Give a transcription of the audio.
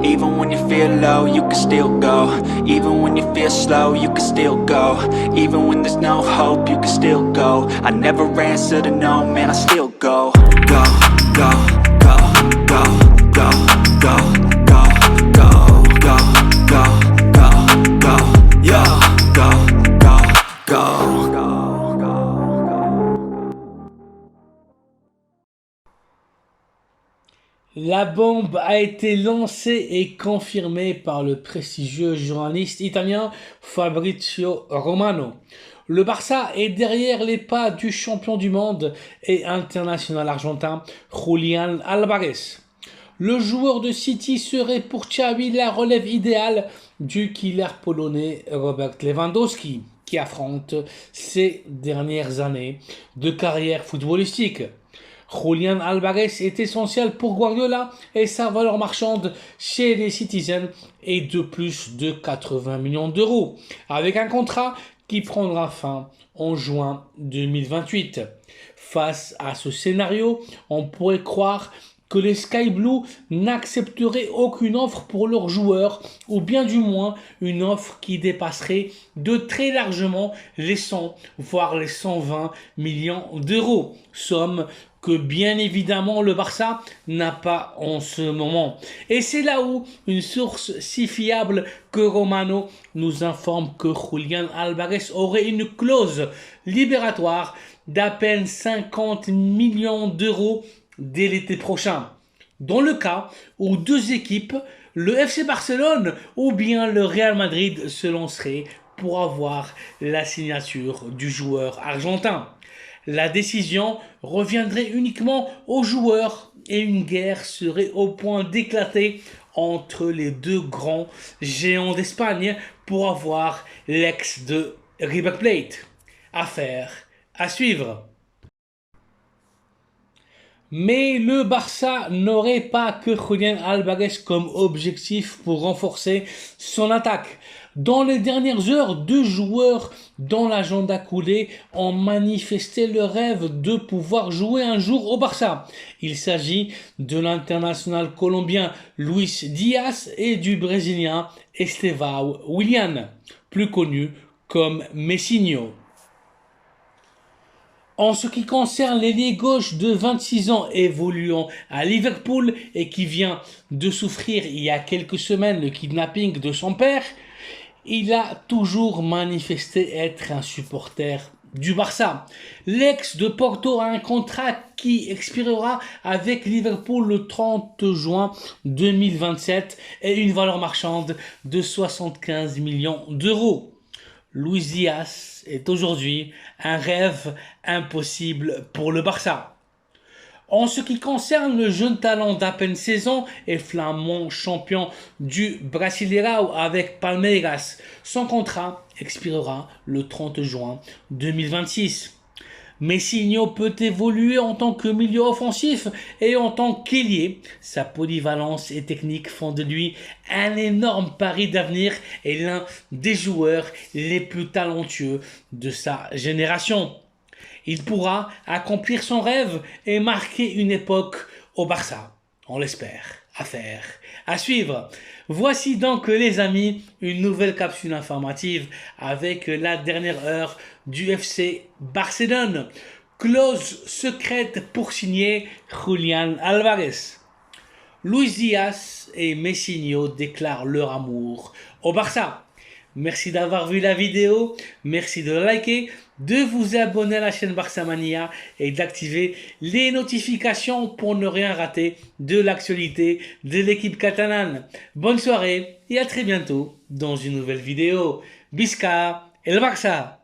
Even when you feel low, you can still go. Even when you feel slow, you can still go. Even when there's no hope, you can still go. I never answer to no, man, I still go. Go, go, go, go, go, go, go, go, go, go, go, go, yeah, go, go, go, go. La bombe a été lancée et confirmée par le prestigieux journaliste italien Fabrizio Romano. Le Barça est derrière les pas du champion du monde et international argentin Julián Álvarez. Le joueur de City serait pour Xavi la relève idéale du killer polonais Robert Lewandowski, qui affronte ces dernières années de carrière footballistique. Julián Álvarez est essentiel pour Guardiola et sa valeur marchande chez les Citizens est de plus de 80 millions d'euros, avec un contrat qui prendra fin en juin 2028. Face à ce scénario, on pourrait croire que les Sky Blue n'accepteraient aucune offre pour leurs joueurs, ou bien du moins une offre qui dépasserait de très largement les 100, voire les 120 millions d'euros, somme que bien évidemment le Barça n'a pas en ce moment. Et c'est là où une source si fiable que Romano nous informe que Julián Álvarez aurait une clause libératoire d'à peine 50 millions d'euros dès l'été prochain. Dans le cas où deux équipes, le FC Barcelone ou bien le Real Madrid, se lanceraient pour avoir la signature du joueur argentin. La décision reviendrait uniquement aux joueurs et une guerre serait au point d'éclater entre les deux grands géants d'Espagne pour avoir l'ex de River Plate. Affaire à suivre. Mais le Barça n'aurait pas que Julián Álvarez comme objectif pour renforcer son attaque. Dans les dernières heures, deux joueurs dont l'agenda coulé ont manifesté le rêve de pouvoir jouer un jour au Barça. Il s'agit de l'international colombien Luis Diaz et du brésilien Estevão Willian, plus connu comme Messinho. En ce qui concerne l'ailier gauche de 26 ans évoluant à Liverpool et qui vient de souffrir il y a quelques semaines le kidnapping de son père, il a toujours manifesté être un supporter du Barça. L'ex de Porto a un contrat qui expirera avec Liverpool le 30 juin 2027 et une valeur marchande de 75 millions d'euros. Luis Diaz est aujourd'hui un rêve impossible pour le Barça. En ce qui concerne le jeune talent d'à peine 16 ans et flamand champion du Brasileirão avec Palmeiras, son contrat expirera le 30 juin 2026. Messinho peut évoluer en tant que milieu offensif et en tant qu'ailier. Sa polyvalence et technique font de lui un énorme pari d'avenir et l'un des joueurs les plus talentueux de sa génération. Il pourra accomplir son rêve et marquer une époque au Barça. On l'espère. Affaire à suivre. Voici donc les amis une nouvelle capsule informative avec la dernière heure du FC Barcelone. Clause secrète pour signer Julián Álvarez. Luis Diaz et Messinho déclarent leur amour au Barça. Merci d'avoir vu la vidéo, merci de liker, de vous abonner à la chaîne Barça Mania et d'activer les notifications pour ne rien rater de l'actualité de l'équipe catalane. Bonne soirée et à très bientôt dans une nouvelle vidéo. Visca el Barça!